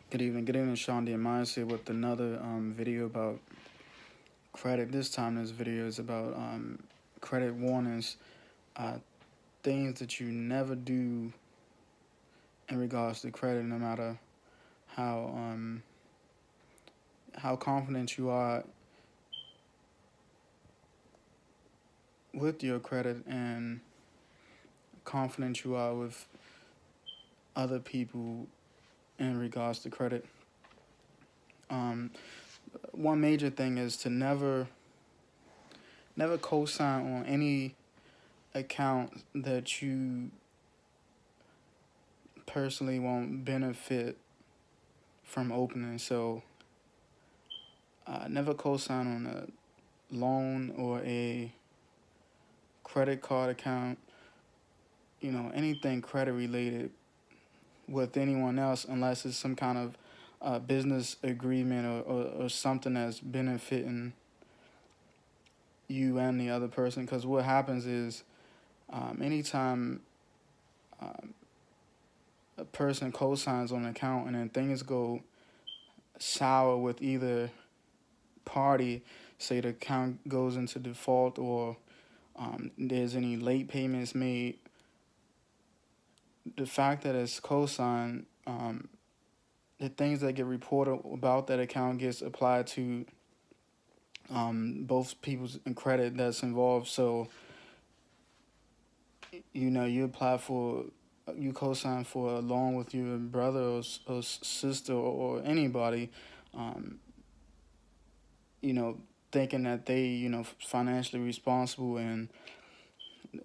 Good evening, Sean D. Myers here with another video about credit. This time, this video is about credit warnings, uh, things that you never do in regards to credit, no matter how um, how confident you are with your credit and confident you are with other people in regards to credit. Um, One major thing is to never co-sign on any account that you personally won't benefit from opening. So never co-sign on a loan or a credit card account, anything credit related with anyone else unless it's some kind of business agreement or something that's benefiting you and the other person. Because what happens is anytime um, a person co-signs on an account and then things go sour with either party, say the account goes into default or there's any late payments made, the fact that it's co-signed, the things that get reported about that account gets applied to both people's credit that's involved. So, you co-sign for a loan with your brother or sister or anybody, um, you know, thinking that they, financially responsible and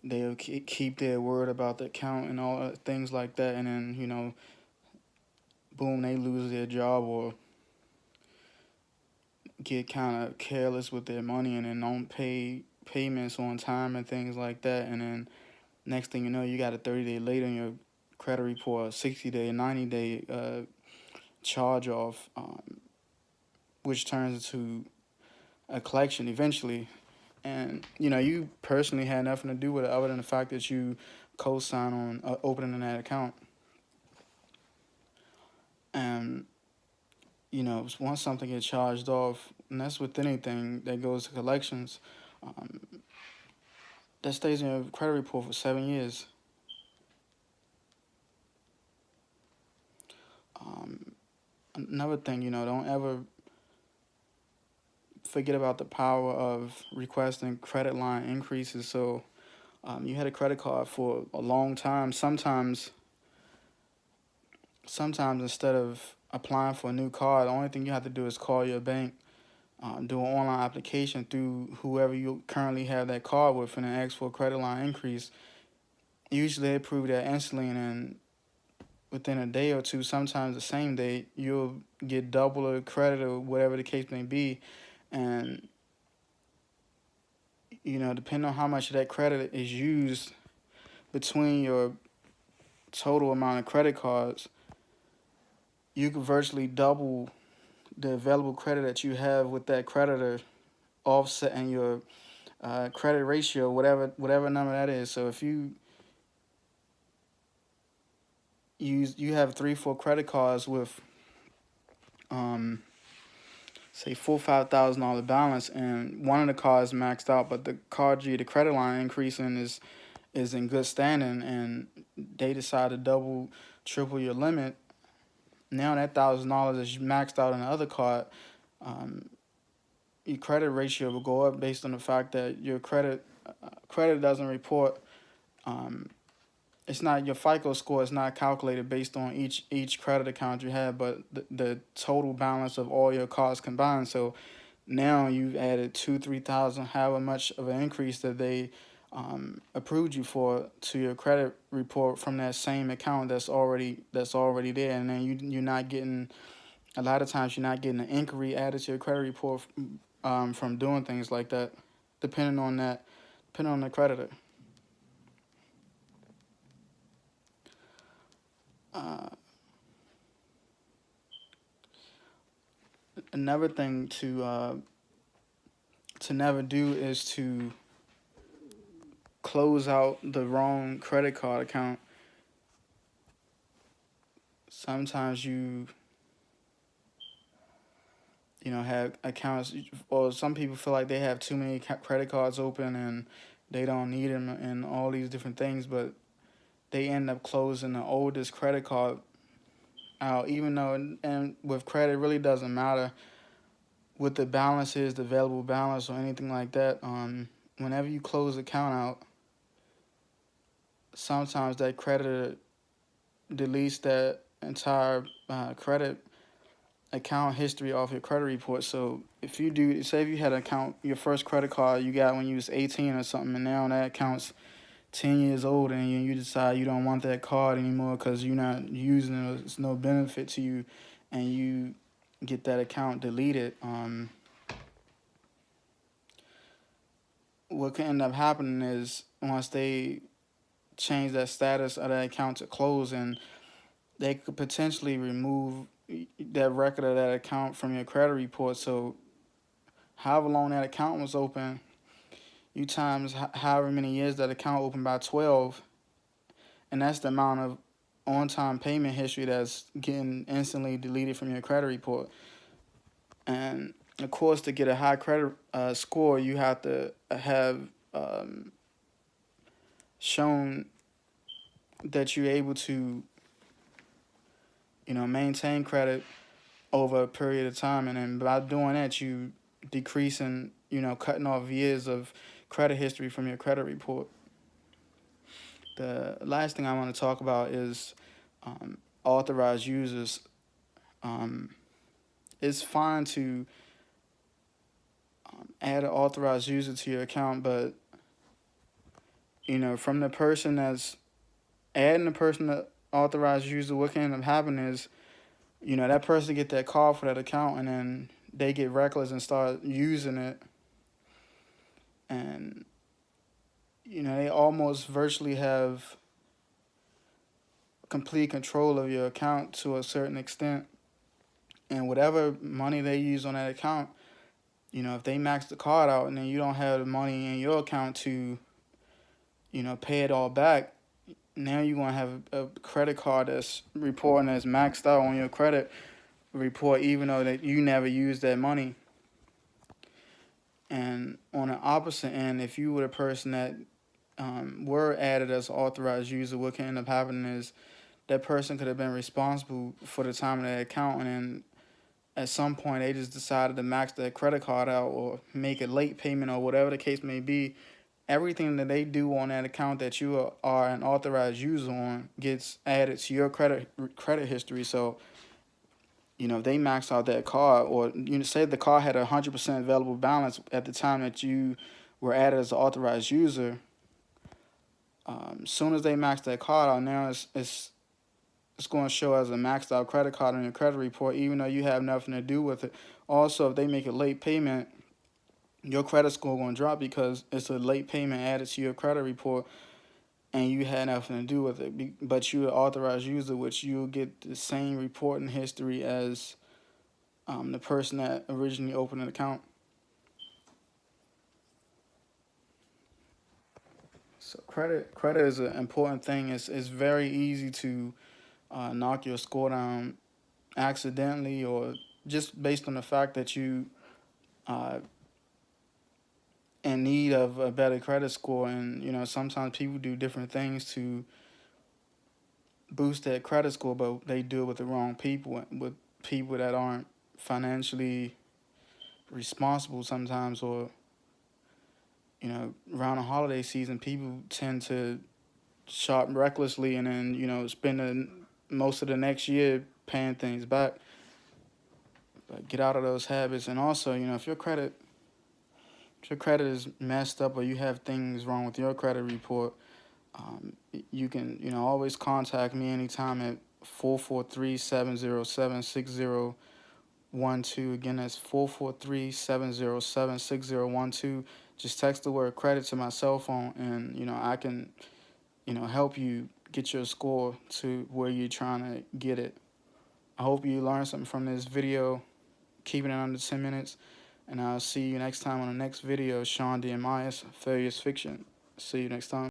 they'll keep their word about the account and all things like that, and then boom, they lose their job or get kind of careless with their money and then don't pay payments on time and things like that, and then next thing you know, you got a 30-day late on your credit report, a 60-day, 90-day charge off, which turns into a collection eventually. And you personally had nothing to do with it other than the fact that you co-sign on opening that account. And once something gets charged off, and that's with anything that goes to collections, um, that stays in your credit report for 7 years. Um, Another thing, don't ever forget about the power of requesting credit line increases. So you had a credit card for a long time. Sometimes instead of applying for a new card, the only thing you have to do is call your bank, do an online application through whoever you currently have that card with, and then ask for a credit line increase. Usually they approve that instantly, and then within a day or two, sometimes the same day, you'll get double the credit or whatever the case may be. And depending on how much of that credit is used between your total amount of credit cards, you could virtually double the available credit that you have with that creditor, offsetting your credit ratio, whatever number that is. So if you have 3-4 credit cards with say $4,000-5,000 balance, and one of the cards maxed out, but the credit line increasing is in good standing, and they decide to double, triple your limit. Now that $1,000 is maxed out on the other card. Your credit ratio will go up based on the fact that your credit doesn't report. It's not your FICO score. Is not calculated based on each credit account you have, but the total balance of all your cards combined. So now you've added 2-3,000, however much of an increase that they approved you for to your credit report from that same account that's already there, and then you're not getting, a lot of times you're not getting an inquiry added to your credit report from doing things like that, depending on the creditor. Uh, Another thing to never do is to close out the wrong credit card account. Sometimes you have accounts, or some people feel like they have too many credit cards open and they don't need them and all these different things, but they end up closing the oldest credit card out, even though, and with credit, it really doesn't matter what the balance is, the available balance or anything like that. Whenever you close account out, sometimes that creditor deletes that entire credit account history off your credit report. So if you do, say if you had an account, your first credit card you got when you was 18 or something, and now that account's 10 years old, and you decide you don't want that card anymore because you're not using it, it's no benefit to you, and you get that account deleted, what can end up happening is once they change that status of that account to close, and they could potentially remove that record of that account from your credit report. So however long that account was open, you times however many years that account opened by 12, and that's the amount of on-time payment history that's getting instantly deleted from your credit report. And of course, to get a high credit score, you have to have shown that you're able to, maintain credit over a period of time, and then by doing that, you decreasing, cutting off years of credit history from your credit report. The last thing I want to talk about is authorized users. It's fine to add an authorized user to your account, but from the person that's adding the person that authorized user, what can end up happening is, that person get that call for that account, and then they get reckless and start using it, and they almost virtually have complete control of your account to a certain extent, and whatever money they use on that account, if they max the card out and then you don't have the money in your account to pay it all back, now you're going to have a credit card that's reporting as maxed out on your credit report, even though that you never used that money. And on the opposite end, if you were the person that were added as authorized user, what can end up happening is that person could have been responsible for the time of that account, and then at some point they just decided to max their credit card out or make a late payment or whatever the case may be. Everything that they do on that account that you are an authorized user on gets added to your credit history. So, if they max out that card, or say the card had 100% available balance at the time that you were added as an authorized user, soon as they max that card out, now it's going to show as a maxed out credit card on your credit report, even though you have nothing to do with it. Also, if they make a late payment, your credit score going to drop because it's a late payment added to your credit report, and you had nothing to do with it. But you're an authorized user, which you'll get the same reporting history as the person that originally opened an account. So credit is an important thing. It's very easy to knock your score down accidentally, or just based on the fact that you in need of a better credit score. And sometimes people do different things to boost that credit score, but they do it with the wrong people, with people that aren't financially responsible sometimes. Or around the holiday season, people tend to shop recklessly and then spend most of the next year paying things back. But get out of those habits. And also, if your credit is messed up, or you have things wrong with your credit report, you can always contact me anytime at 443-707-6012. Again, that's 443-707-6012. Just text the word credit to my cell phone, and I can help you get your score to where you're trying to get it. I hope you learned something from this video, keeping it under 10 minutes. And I'll see you next time on the next video. Sean Diamais, Failureisfiction. See you next time.